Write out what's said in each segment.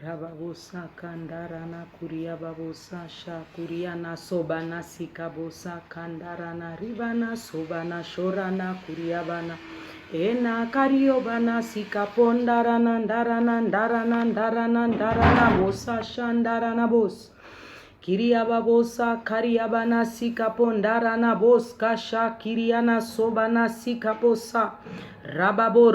Rababosa kandarana kuria babosa sha kuriana sobana sikabosa kandarana ribana sobana shorana kuriabana ena kariobana sikapondarana ndarana ndarana ndarana ndarana bosa shandarana bos Kiriababosa kariabana sikapondarana bos kasha kiriana sobana sikaposa Rababo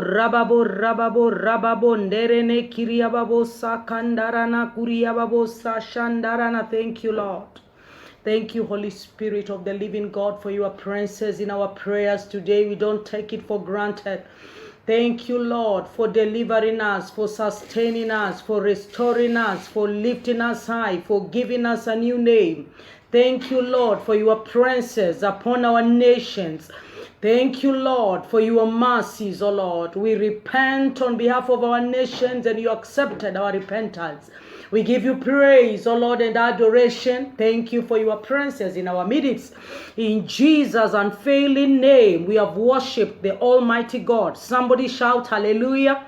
nderene kiriababosa kandarana kuriababosa shandarana. Thank you, Lord. Thank you, Holy Spirit of the living God, for your presence in our prayers today. We don't take it for granted. Thank you, Lord, for delivering us, for sustaining us, for restoring us, for lifting us high, for giving us a new name. Thank you, Lord, for your presence upon our nations. Thank you, Lord, for your mercies, O Lord. We repent on behalf of our nations and you accepted our repentance. We give you praise, O Lord, and adoration. Thank you for your presence in our midst. In Jesus' unfailing name, we have worshipped the Almighty God. Somebody shout hallelujah.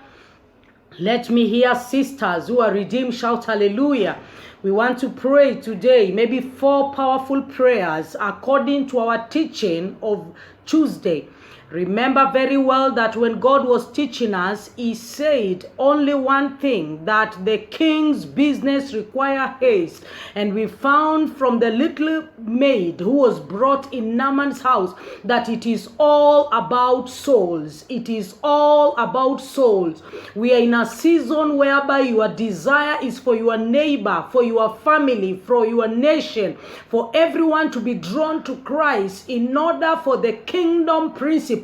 Let me hear sisters who are redeemed shout hallelujah. We want to pray today, maybe 4 powerful prayers according to our teaching of Tuesday. Remember very well that when God was teaching us, he said only one thing, that the king's business require haste. And we found from the little maid who was brought in Naaman's house that it is all about souls. It is all about souls. We are in a season whereby your desire is for your neighbor, for your family, for your nation, for everyone to be drawn to Christ in order for the kingdom principles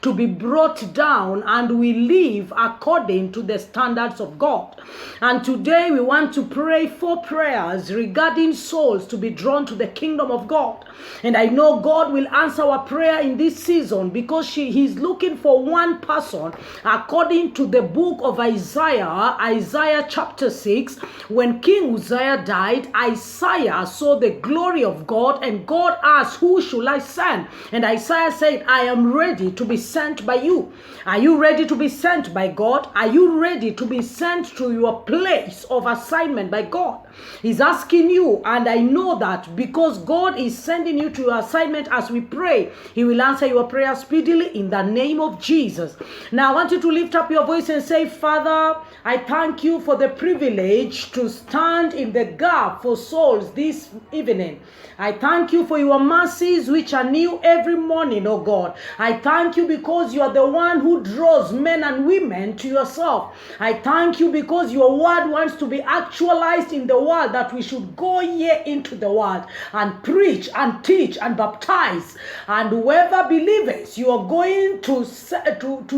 to be brought down and we live according to the standards of God. And today we want to pray 4 prayers regarding souls to be drawn to the kingdom of God. And I know God will answer our prayer in this season because He's looking for one person according to the book of Isaiah chapter 6. When King Uzziah died, Isaiah saw the glory of God and God asked, who shall I send? And Isaiah said, I am ready to be sent by you. Are you ready to be sent by God? Are you ready to be sent to your place of assignment by God? He's asking you, and I know that because God is sending you to your assignment as we pray, He will answer your prayer speedily in the name of Jesus. Now I want you to lift up your voice and say, Father, I thank you for the privilege to stand in the gap for souls this evening. I thank you for your mercies which are new every morning, oh God. I thank you because you are the one who draws men and women to yourself. I thank you because your word wants to be actualized in the world, that we should go ye into the world and preach and teach and baptize. And whoever believes, you are going to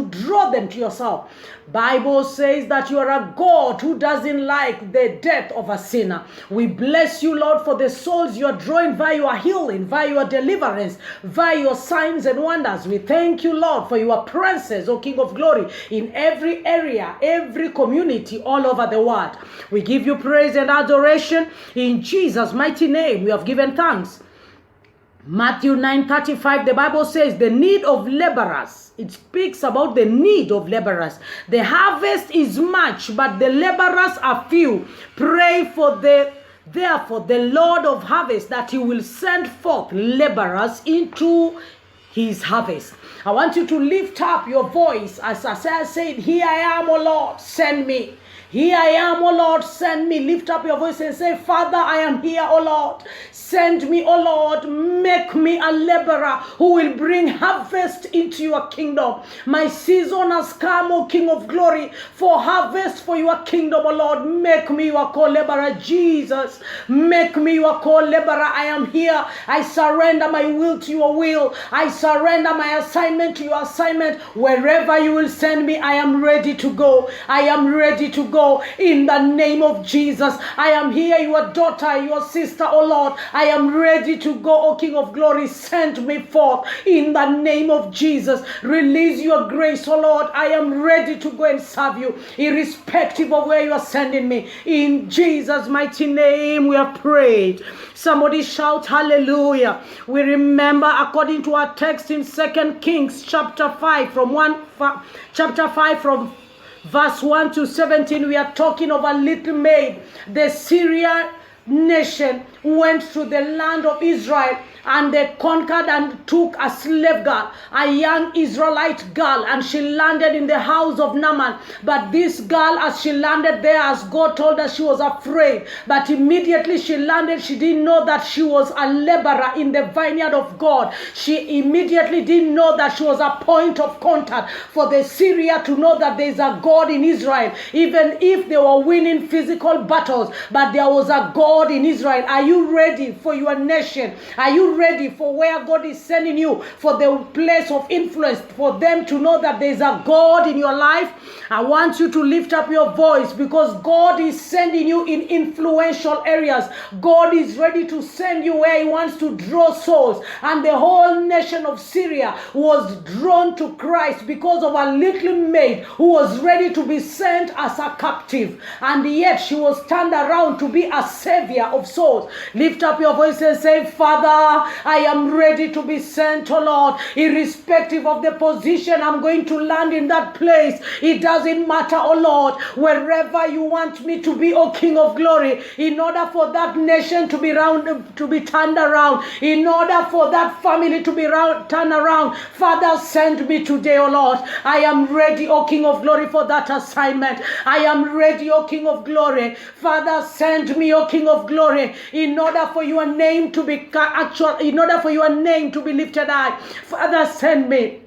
draw them to yourself. Bible says that you are a God who doesn't like the death of a sinner. We bless you, Lord, for the souls you are drawing via your healing, via your deliverance, via your signs and wonders. We thank you, Lord, for your presence, O King of Glory, in every area, every community all over the world. We give you praise and adoration. In Jesus' mighty name, we have given thanks. Matthew 9:35, the Bible says the need of laborers. It speaks about the need of laborers. The harvest is much, but the laborers are few. Pray for therefore the Lord of harvest that He will send forth laborers into His harvest. I want you to lift up your voice as Isaiah said, here I am, O Lord, send me. Here I am, O Lord, send me. Lift up your voice and say, Father, I am here, O Lord. Send me, O Lord. Make me a laborer who will bring harvest into your kingdom. My season has come, O King of Glory, for harvest for your kingdom, O Lord. Make me your co-laborer, Jesus. Make me your co-laborer. I am here. I surrender my will to your will. I surrender my assignment to your assignment. Wherever you will send me, I am ready to go. I am ready to go. In the name of Jesus, I am here, your daughter, your sister, oh Lord. I am ready to go, O King of Glory. Send me forth in the name of Jesus. Release your grace, oh Lord. I am ready to go and serve you, irrespective of where you are sending me. In Jesus' mighty name, we have prayed. Somebody shout hallelujah. We remember according to our text in 2 Kings chapter 5 from verse 1 to 17, we are talking of a little maid. The Syrian nation went to the land of Israel, and they conquered and took a slave girl, a young Israelite girl, and she landed in the house of Naaman. But this girl, as she landed there, as God told her, she was afraid. But immediately she landed, she didn't know that she was a laborer in the vineyard of God. She immediately didn't know that she was a point of contact for the Syria to know that there is a God in Israel, even if they were winning physical battles. But there was a God in Israel. Are you ready for your nation? Are you ready for where God is sending you, for the place of influence, for them to know that there is a God in your life? I want you to lift up your voice, because God is sending you in influential areas. God is ready to send you where he wants to draw souls. And the whole nation of Syria was drawn to Christ because of a little maid who was ready to be sent as a captive, and yet she was turned around to be a savior of souls. Lift up your voice and say, Father, I am ready to be sent, oh Lord. Irrespective of the position I'm going to land in that place, it doesn't matter, oh Lord. Wherever you want me to be, oh King of glory, in order for that nation to be turned around, in order for that family to be turned around, Father, send me today, oh Lord. I am ready, oh King of glory, for that assignment. I am ready, oh King of glory. Father, send me, oh King of glory, in order for your name to be actual, in order for your name to be lifted high. Father, send me.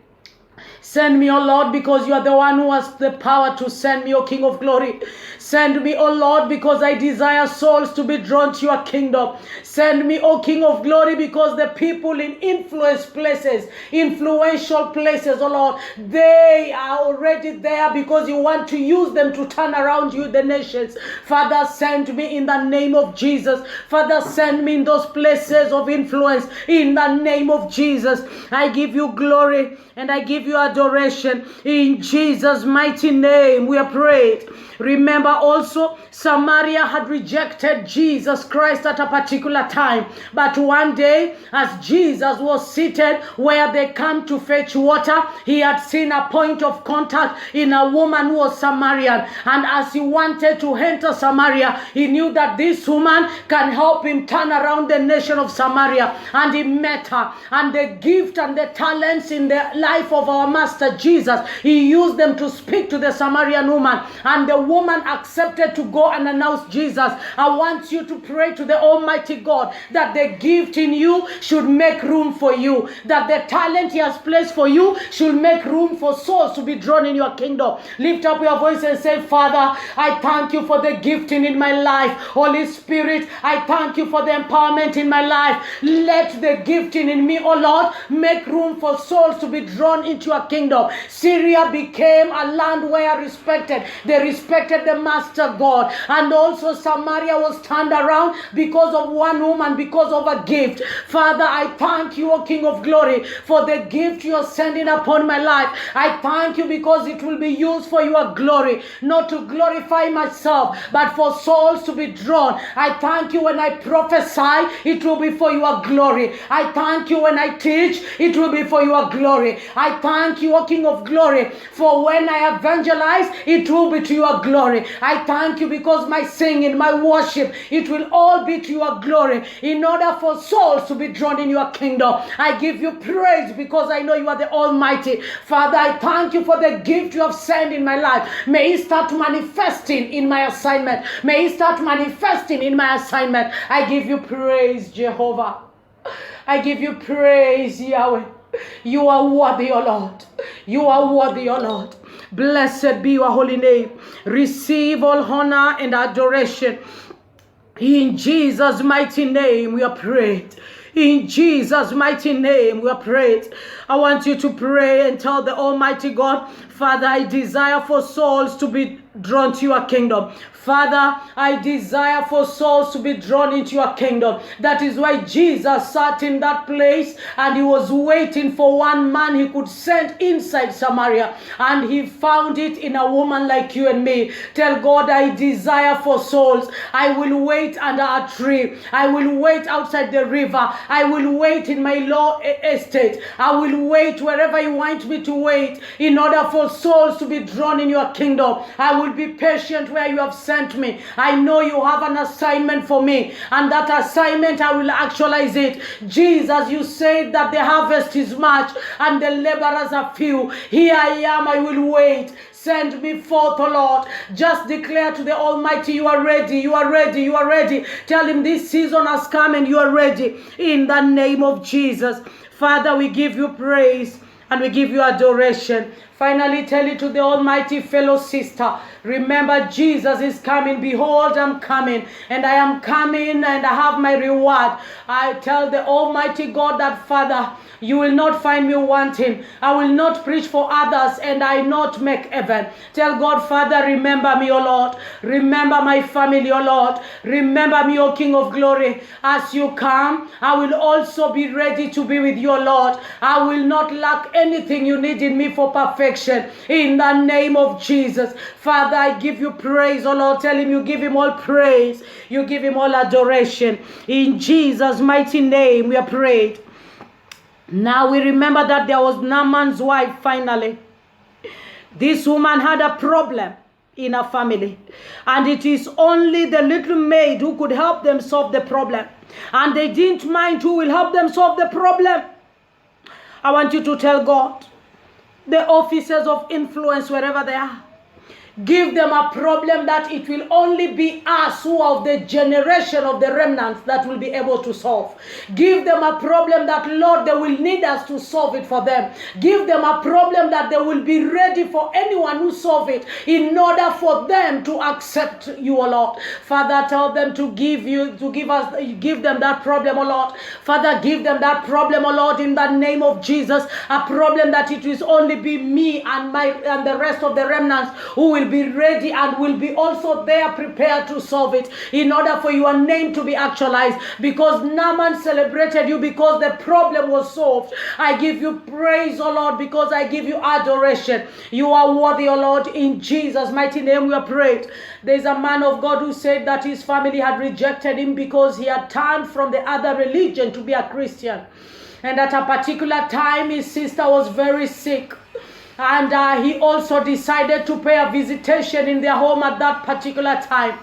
Send me, O Lord, because you are the one who has the power to send me, O King of glory. Send me, O Lord, because I desire souls to be drawn to your kingdom. Send me, O King of glory, because the people in influential places, O Lord, they are already there because you want to use them to turn around you, the nations. Father, send me in the name of Jesus. Father, send me in those places of influence in the name of Jesus. I give you glory and I give you adoration. In Jesus' mighty name we are prayed. Remember also, Samaria had rejected Jesus Christ at a particular time. But one day, as Jesus was seated where they come to fetch water, he had seen a point of contact in a woman who was Samaritan. And as he wanted to enter Samaria, he knew that this woman can help him turn around the nation of Samaria. And he met her. And the gift and the talents in the life of our Master Jesus, he used them to speak to the Samaritan woman. And the woman accepted to go and announce Jesus. I want you to pray to the Almighty God that the gift in you should make room for you, that the talent he has placed for you should make room for souls to be drawn in your kingdom. Lift up your voice and say, Father, I thank you for the gifting in my life. Holy Spirit, I thank you for the empowerment in my life. Let the gifting in me, oh Lord, make room for souls to be drawn into your kingdom. Syria became a land where they respected the Master God. And also Samaria was turned around because of one woman, because of a gift. Father, I thank you, O King of glory, for the gift you are sending upon my life. I thank you because it will be used for your glory, not to glorify myself, but for souls to be drawn. I thank you when I prophesy, it will be for your glory. I thank you when I teach, it will be for your glory. I thank you, O King of glory, for when I evangelize, it will be to your glory. I thank you because my singing, my worship, it will all be to your glory, in order for souls to be drawn in your kingdom. I give you praise because I know you are the Almighty. Father, I thank you for the gift you have sent in my life. May it start manifesting in my assignment. May it start manifesting in my assignment. I give you praise, Jehovah. I give you praise, Yahweh. You are worthy, O Lord. You are worthy, O Lord. Blessed be your holy name. Receive all honor and adoration. In Jesus' mighty name we are prayed. In Jesus' mighty name we are prayed. I want you to pray and tell the Almighty God, Father, I desire for souls to be drawn to your kingdom. Father, I desire for souls to be drawn into your kingdom. That is why Jesus sat in that place and he was waiting for one man he could send inside Samaria. And he found it in a woman like you and me. Tell God, I desire for souls. I will wait under a tree. I will wait outside the river. I will wait in my law estate. I will will wait wherever you want me to wait in order for souls to be drawn in your kingdom. I will be patient where you have sent me. I know you have an assignment for me, and that assignment I will actualize it. Jesus, you said that the harvest is much and the laborers are few. Here I am, I will wait. Send me forth, O Lord. Just declare to the Almighty, you are ready, you are ready, you are ready. Tell him this season has come and you are ready. In the name of Jesus. Father, we give you praise and we give you adoration. Finally, tell it to the Almighty fellow sister. Remember, Jesus is coming. Behold, I'm coming. And I am coming and I have my reward. I tell the Almighty God that, Father, you will not find me wanting. I will not preach for others and I not make heaven. Tell God, Father, remember me, O Lord. Remember my family, O Lord. Remember me, O King of glory. As you come, I will also be ready to be with you, O Lord. I will not lack anything you need in me for perfection. In the name of Jesus. Father, I give you praise, O Lord. Tell him you give him all praise. You give him all adoration. In Jesus' mighty name we are prayed. Now we remember that there was Naaman's wife finally. This woman had a problem in her family. And it is only the little maid who could help them solve the problem. And they didn't mind who will help them solve the problem. I want you to tell God, the officers of influence, wherever they are, give them a problem that it will only be us who are of the generation of the remnants that will be able to solve. Give them a problem that, Lord, they will need us to solve it for them. Give them a problem that they will be ready for anyone who solve it in order for them to accept you, O Lord. Father, tell them to give them that problem, O Lord. Father, give them that problem, O Lord, in the name of Jesus. A problem that it will only be me and the rest of the remnants who will be ready and will be also there prepared to solve it in order for your name to be actualized. Because Naaman celebrated you because the problem was solved. I give you praise, O Lord, because I give you adoration. You are worthy, O Lord. In Jesus' mighty name we are prayed. There's a man of God who said that his family had rejected him because he had turned from the other religion to be a Christian. And at a particular time his sister was very sick. And he also decided to pay a visitation in their home at that particular time.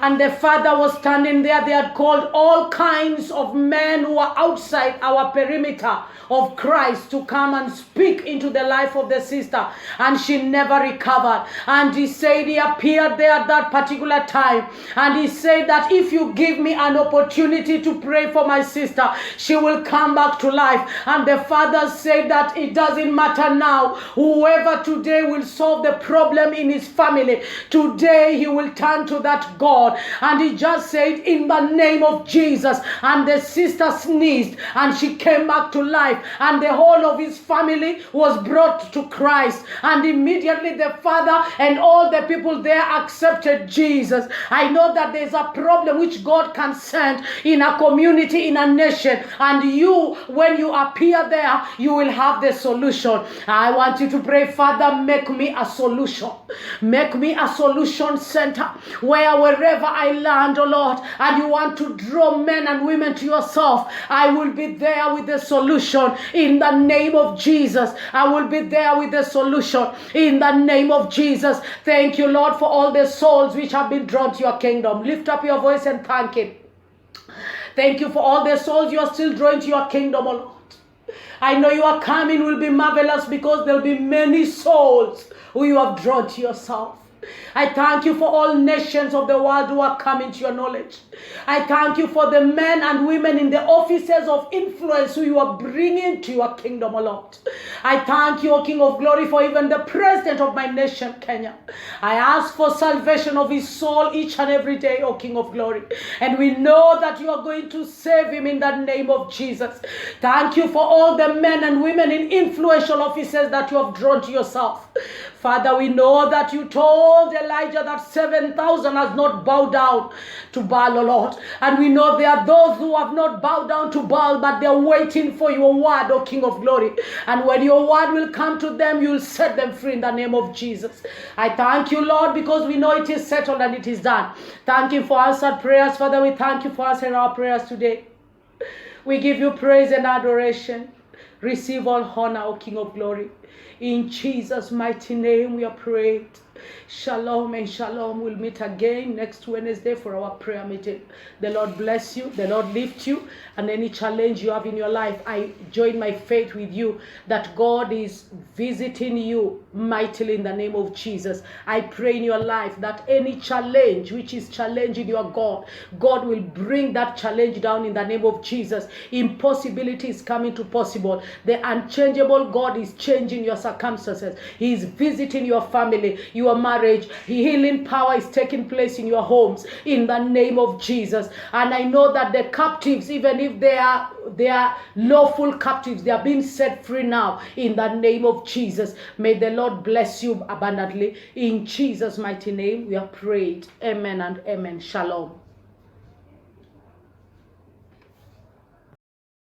And the father was standing there. They had called all kinds of men who are outside our perimeter of Christ to come and speak into the life of the sister. And she never recovered. And he said he appeared there at that particular time. And he said that if you give me an opportunity to pray for my sister, she will come back to life. And the father said that it doesn't matter now. Whoever today will solve the problem in his family, today he will turn to that God. And he just said, in the name of Jesus. And the sister sneezed and she came back to life. And the whole of his family was brought to Christ. And immediately the father and all the people there accepted Jesus. I know that there's a problem which God can send in a community, in a nation. And you, when you appear there, you will have the solution. I want you to pray, Father, make me a solution. Make me a solution center wherever I land, oh Lord, and you want to draw men and women to yourself, I will be there with the solution in the name of Jesus. I will be there with the solution in the name of Jesus. Thank you, Lord, for all the souls which have been drawn to your kingdom. Lift up your voice and thank him. Thank you for all the souls you are still drawing to your kingdom, oh Lord. I know your coming will be marvelous because there will be many souls who you have drawn to yourself. I thank you for all nations of the world who are coming to your knowledge. I thank you for the men and women in the offices of influence who you are bringing to your kingdom, O Lord. I thank you, O King of glory, for even the president of my nation, Kenya. I ask for salvation of his soul each and every day, O King of glory. And we know that you are going to save him in the name of Jesus. Thank you for all the men and women in influential offices that you have drawn to yourself. Father, we know that you told Elijah that 7,000 has not bowed down to Baal, O Lord. And we know there are those who have not bowed down to Baal, but they're waiting for your word, O King of glory. And when your word will come to them, you will set them free in the name of Jesus. I thank you, Lord, because we know it is settled and it is done. Thank you for answered prayers. Father, we thank you for answering our prayers today. We give you praise and adoration. Receive all honor, O King of glory. In Jesus' mighty name we are prayed. Shalom and shalom. We'll meet again next Wednesday for our prayer meeting. The Lord bless you. The Lord lift you. And any challenge you have in your life, I join my faith with you that God is visiting you mightily in the name of Jesus. I pray in your life that any challenge which is challenging your God, God will bring that challenge down in the name of Jesus. Impossibility is coming to possible. The unchangeable God is changing your circumstances. He is visiting your family, your marriage. Healing power is taking place in your homes in the name of Jesus. And I know that the captives, even if they are lawful captives, they are being set free now in the name of Jesus. May the Lord bless you abundantly. In Jesus' mighty name we have prayed. Amen and amen. Shalom.